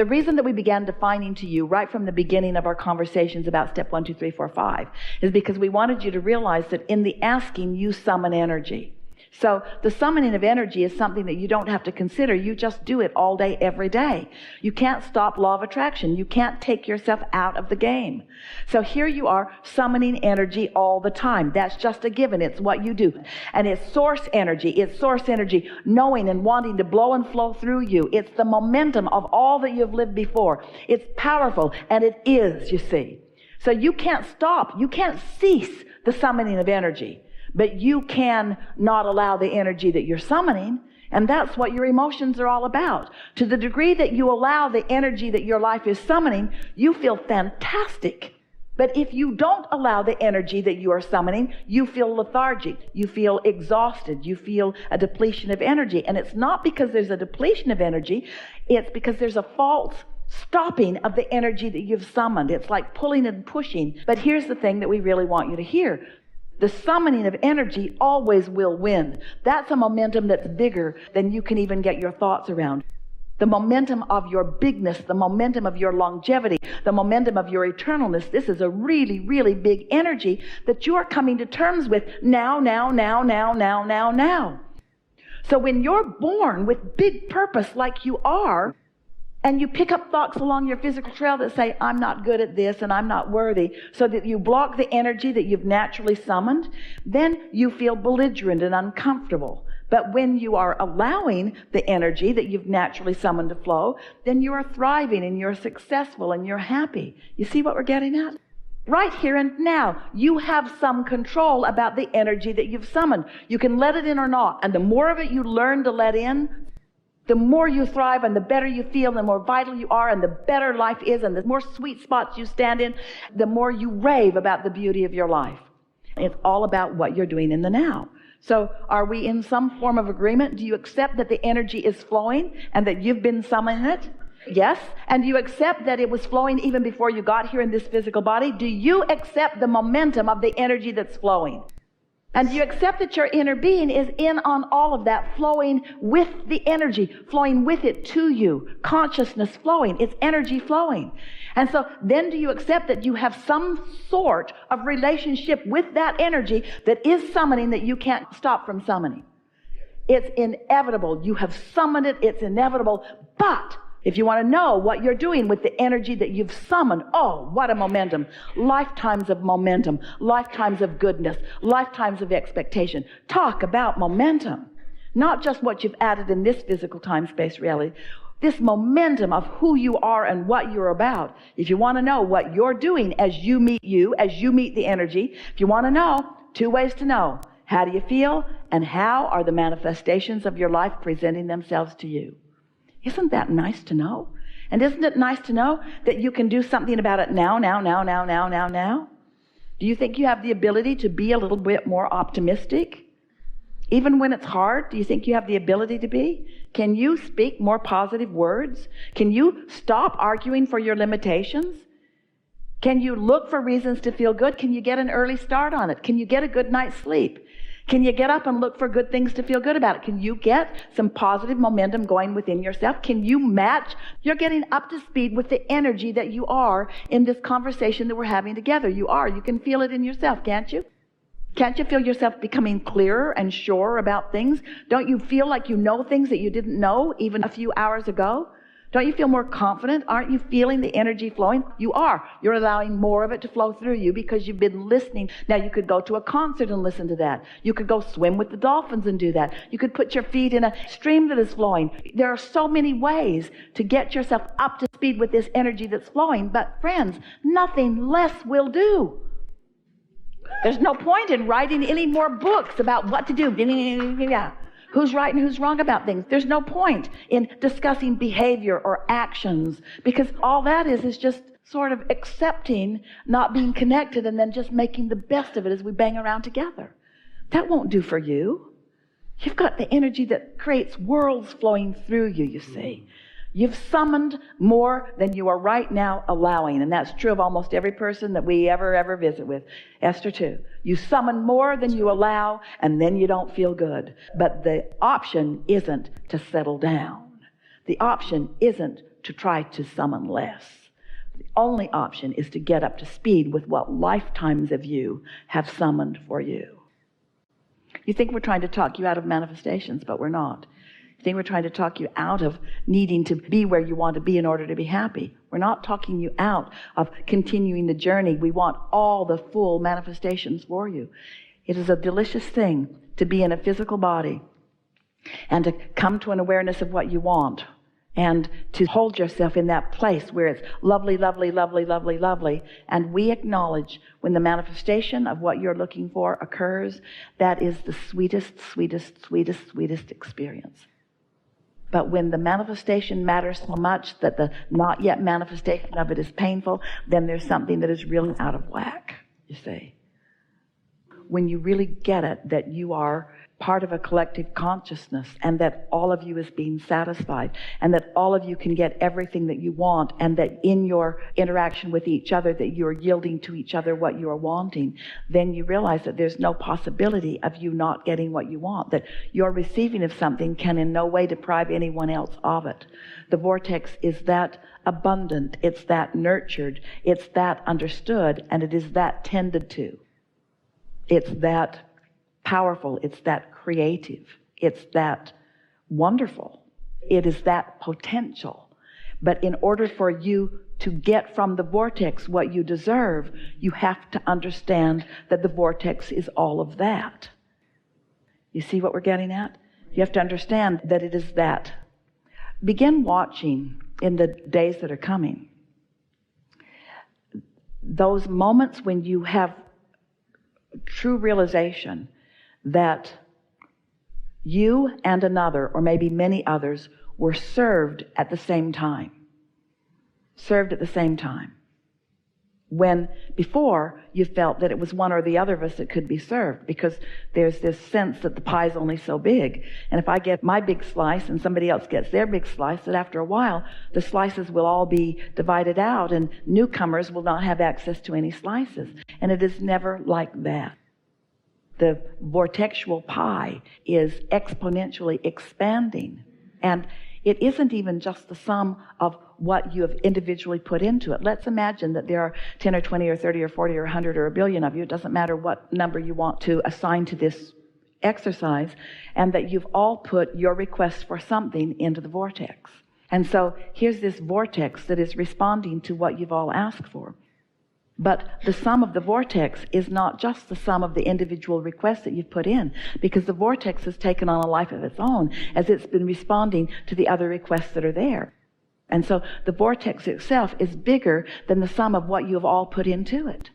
The reason that we began defining to you right from the beginning of our conversations about step 1, 2, 3, 4, 5 is because we wanted you to realize that in the asking, you summon energy. So the summoning of energy is something that you don't have to consider. You just do it all day, every day. You can't stop law of attraction. You can't take yourself out of the game. So here you are summoning energy all the time. That's just a given. It's what you do. And it's source energy. It's source energy knowing and wanting to blow and flow through you. It's the momentum of all that you've lived before. It's powerful, and it is, you see. So you can't stop. You can't cease the summoning of energy. But you can not allow the energy that you're summoning, and that's what your emotions are all about. To the degree that you allow the energy that your life is summoning, you feel fantastic. But if you don't allow the energy that you are summoning, you feel lethargic, you feel exhausted, you feel a depletion of energy. And it's not because there's a depletion of energy, it's because there's a false stopping of the energy that you've summoned. It's like pulling and pushing. But here's the thing that we really want you to hear. The summoning of energy always will win. That's a momentum that's bigger than you can even get your thoughts around. The momentum of your bigness, the momentum of your longevity, the momentum of your eternalness. This is a really, really big energy that you are coming to terms with now. So when you're born with big purpose like you are, and you pick up thoughts along your physical trail that say, I'm not good at this and I'm not worthy, so that you block the energy that you've naturally summoned, then you feel belligerent and uncomfortable. But when you are allowing the energy that you've naturally summoned to flow, then you are thriving and you're successful and you're happy. You see what we're getting at? Right here and now, you have some control about the energy that you've summoned. You can let it in or not. And the more of it you learn to let in, the more you thrive and the better you feel, the more vital you are and the better life is and the more sweet spots you stand in, the more you rave about the beauty of your life. It's all about what you're doing in the now. So are we in some form of agreement? Do you accept that the energy is flowing and that you've been summoning it? Yes. And do you accept that it was flowing even before you got here in this physical body? Do you accept the momentum of the energy that's flowing? And do you accept that your inner being is in on all of that, flowing with the energy, flowing with it to you, consciousness flowing, it's energy flowing. And so then do you accept that you have some sort of relationship with that energy that is summoning that you can't stop from summoning? It's inevitable. You have summoned it. It's inevitable. But if you want to know what you're doing with the energy that you've summoned, oh, what a momentum. Lifetimes of momentum, lifetimes of goodness, lifetimes of expectation. Talk about momentum. Not just what you've added in this physical time-space reality. This momentum of who you are and what you're about. If you want to know what you're doing as you meet the energy, if you want to know, 2 ways to know. How do you feel? And how are the manifestations of your life presenting themselves to you? Isn't that nice to know? And isn't it nice to know that you can do something about it now? Do you think you have the ability to be a little bit more optimistic? Even when it's hard, do you think you have the ability to be? Can you speak more positive words? Can you stop arguing for your limitations? Can you look for reasons to feel good? Can you get an early start on it? Can you get a good night's sleep? Can you get up and look for good things to feel good about it? Can you get some positive momentum going within yourself? Can you match? You're getting up to speed with the energy that you are in this conversation that we're having together. You are. You can feel it in yourself, can't you? Can't you feel yourself becoming clearer and surer about things? Don't you feel like you know things that you didn't know even a few hours ago? Don't you feel more confident? Aren't you feeling the energy flowing? You are. You're allowing more of it to flow through you because you've been listening. Now you could go to a concert and listen to that. You could go swim with the dolphins and do that. You could put your feet in a stream that is flowing. There are so many ways to get yourself up to speed with this energy that's flowing. But friends, nothing less will do. There's no point in writing any more books about what to do. Who's right and who's wrong about things. There's no point in discussing behavior or actions because all that is just sort of accepting not being connected and then just making the best of it as we bang around together. That won't do for you. You've got the energy that creates worlds flowing through you, you see. You've summoned more than you are right now allowing. And that's true of almost every person that we ever visit with. Esther too. You summon more than you allow, and then you don't feel good. But the option isn't to settle down. The option isn't to try to summon less. The only option is to get up to speed with what lifetimes of you have summoned for you. You think we're trying to talk you out of manifestations, but we're not. You think we're trying to talk you out of needing to be where you want to be in order to be happy. We're not talking you out of continuing the journey. We want all the full manifestations for you. It is a delicious thing to be in a physical body and to come to an awareness of what you want and to hold yourself in that place where it's lovely, lovely, lovely, lovely, lovely. And we acknowledge when the manifestation of what you're looking for occurs, that is the sweetest, sweetest, sweetest, sweetest experience. But when the manifestation matters so much that the not yet manifestation of it is painful, then there's something that is really out of whack, you see. When you really get it that you are part of a collective consciousness and that all of you is being satisfied and that all of you can get everything that you want and that in your interaction with each other that you are yielding to each other what you are wanting, then you realize that there's no possibility of you not getting what you want, that your receiving of something can in no way deprive anyone else of it. The vortex is that abundant, it's that nurtured, it's that understood, and it is that tended to. It's that powerful, it's that creative, it's that wonderful, it is that potential. But in order for you to get from the vortex what you deserve, you have to understand that the vortex is all of that. You see what we're getting at? You have to understand that it is that. Begin watching in the days that are coming those moments when you have true realization that you and another, or maybe many others, were served at the same time. Served at the same time. When before you felt that it was one or the other of us that could be served, because there's this sense that the pie's only so big. And if I get my big slice and somebody else gets their big slice, that after a while the slices will all be divided out and newcomers will not have access to any slices. And it is never like that. The vortexual pie is exponentially expanding. And it isn't even just the sum of what you have individually put into it. Let's imagine that there are 10 or 20 or 30 or 40 or 100 or a billion of you. It doesn't matter what number you want to assign to this exercise, and that you've all put your request for something into the vortex. And so here's this vortex that is responding to what you've all asked for. But the sum of the vortex is not just the sum of the individual requests that you've put in, because the vortex has taken on a life of its own as it's been responding to the other requests that are there. And so the vortex itself is bigger than the sum of what you have all put into it.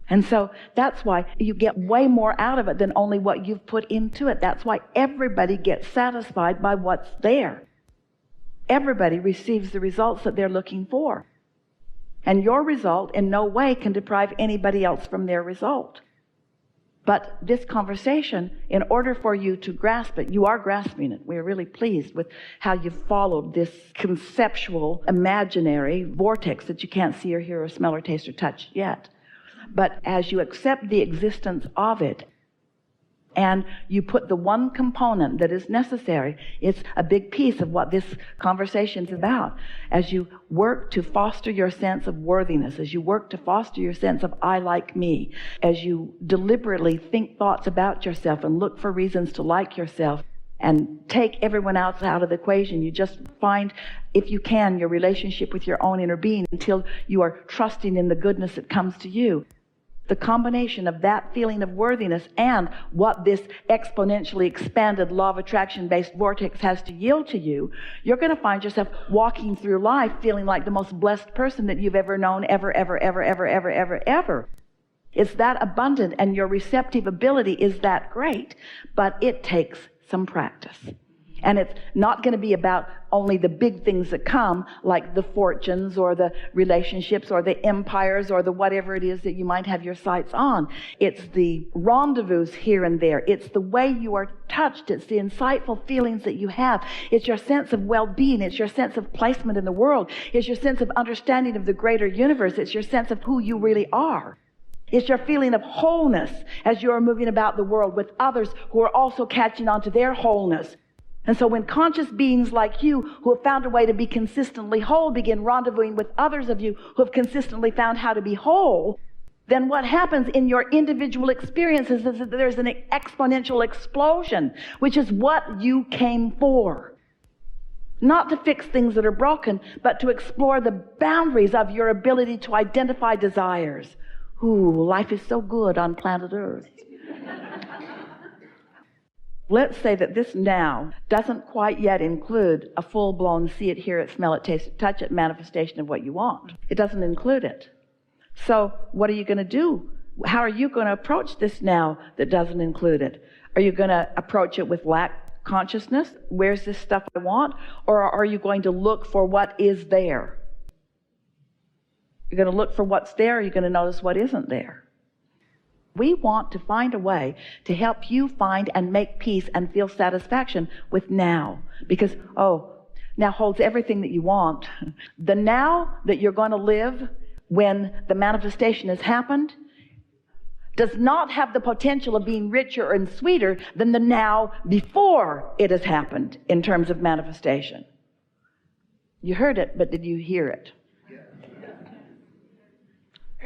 And so that's why you get way more out of it than only what you've put into it. That's why everybody gets satisfied by what's there. Everybody receives the results that they're looking for. And your result in no way can deprive anybody else from their result. But this conversation, in order for you to grasp it, you are grasping it. We are really pleased with how you've followed this conceptual, imaginary vortex that you can't see or hear or smell or taste or touch yet. But as you accept the existence of it, and you put the one component that is necessary, it's a big piece of what this conversation is about. As you work to foster your sense of worthiness, as you work to foster your sense of I like me, as you deliberately think thoughts about yourself and look for reasons to like yourself and take everyone else out of the equation, you just find, if you can, your relationship with your own inner being until you are trusting in the goodness that comes to you. The combination of that feeling of worthiness and what this exponentially expanded law of attraction-based vortex has to yield to you, you're going to find yourself walking through life feeling like the most blessed person that you've ever known, ever, ever, ever, ever, ever, ever, ever. It's that abundant, and your receptive ability is that great, but it takes some practice. And it's not going to be about only the big things that come, like the fortunes or the relationships or the empires or the whatever it is that you might have your sights on. It's the rendezvous here and there. It's the way you are touched. It's the insightful feelings that you have. It's your sense of well-being. It's your sense of placement in the world. It's your sense of understanding of the greater universe. It's your sense of who you really are. It's your feeling of wholeness as you're moving about the world with others who are also catching on to their wholeness. And so when conscious beings like you, who have found a way to be consistently whole, begin rendezvousing with others of you who have consistently found how to be whole, then what happens in your individual experiences is that there's an exponential explosion, which is what you came for. Not to fix things that are broken, but to explore the boundaries of your ability to identify desires. Ooh, life is so good on planet Earth. Let's say that this now doesn't quite yet include a full-blown see it, hear it, smell it, taste it, touch it manifestation of what you want. It doesn't include it. So what are you going to do? How are you going to approach this now that doesn't include it? Are you going to approach it with lack consciousness? Where's this stuff I want? Or are you going to look for what is there? You're going to look for what's there, or you're going to notice what isn't there. We want to find a way to help you find and make peace and feel satisfaction with now. Because, now holds everything that you want. The now that you're going to live when the manifestation has happened does not have the potential of being richer and sweeter than the now before it has happened in terms of manifestation. You heard it, but did you hear it?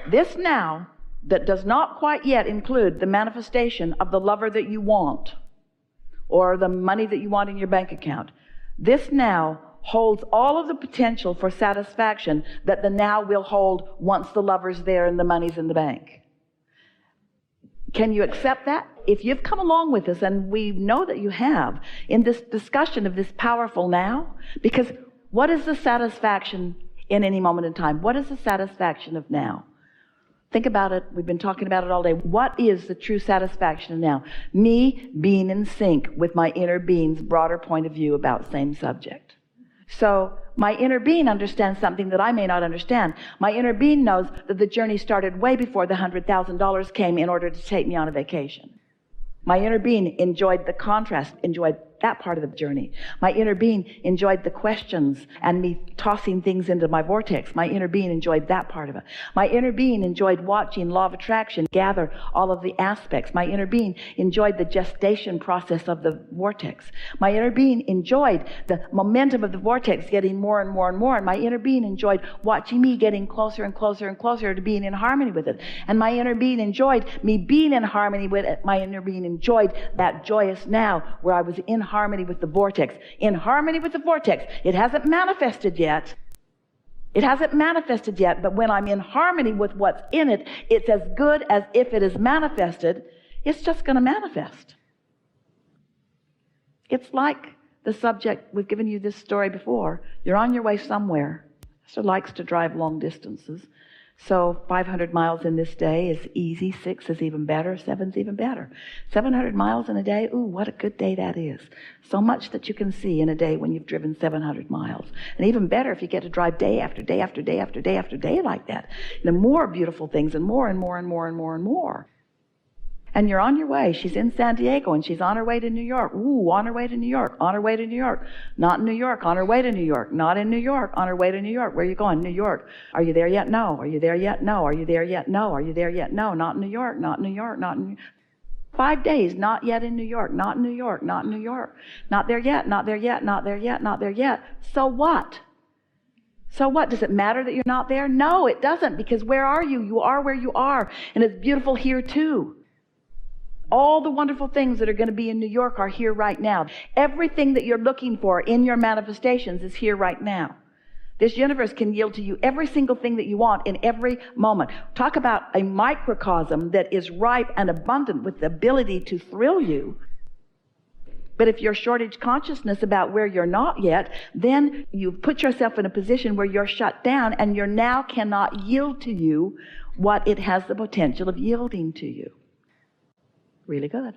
This now that does not quite yet include the manifestation of the lover that you want or the money that you want in your bank account. This now holds all of the potential for satisfaction that the now will hold once the lover's there and the money's in the bank. Can you accept that? If you've come along with us, and we know that you have, in this discussion of this powerful now, because what is the satisfaction in any moment in time? What is the satisfaction of now? Think about it. We've been talking about it all day. What is the true satisfaction of now? Me being in sync with my inner being's broader point of view about same subject. So my inner being understands something that I may not understand. My inner being knows that the journey started way before the $100,000 came in order to take me on a vacation. My inner being enjoyed the contrast, enjoyed that part of the journey. My inner being enjoyed the questions and me tossing things into my vortex. My inner being enjoyed that part of it. My inner being enjoyed watching Law of Attraction gather all of the aspects. My inner being enjoyed the gestation process of the vortex. My inner being enjoyed the momentum of the vortex getting more and more and more. And my inner being enjoyed watching me getting closer and closer and closer to being in harmony with it. And my inner being enjoyed me being in harmony with it. My inner being enjoyed that joyous now where I was in harmony with the vortex. In harmony with the vortex. It hasn't manifested yet. It hasn't manifested yet, but when I'm in harmony with what's in it, it's as good as if it is manifested. It's just going to manifest. It's like the subject, we've given you this story before. You're on your way somewhere. Esther likes to drive long distances. So 500 miles in this day is easy. 6 is even better. 7's even better. 700 miles in a day, ooh, what a good day that is. So much that you can see in a day when you've driven 700 miles. And even better if you get to drive day after day after day after day after day like that. And more beautiful things and more and more and more and more and more. And you're on your way. She's in San Diego and she's on her way to New York. Ooh, on her way to New York. On her way to New York. Not in New York. On her way to New York. Not in New York. On her way to New York. Where are you going? New York. Are you there yet? No. Are you there yet? No. Are you there yet? No. Are you there yet? No. Not in New York. Not in New York. Not in 5 days. Not yet in New York. Not in New York. Not in New York. Not there yet. Not there yet. Not there yet. Not there yet. So what? So what? Does it matter that you're not there? No, it doesn't, because where are you? You are where you are. And it's beautiful here too. All the wonderful things that are going to be in New York are here right now. Everything that you're looking for in your manifestations is here right now. This universe can yield to you every single thing that you want in every moment. Talk about a microcosm that is ripe and abundant with the ability to thrill you. But if you're shortage consciousness about where you're not yet, then you've put yourself in a position where you're shut down and your now cannot yield to you what it has the potential of yielding to you. Really good.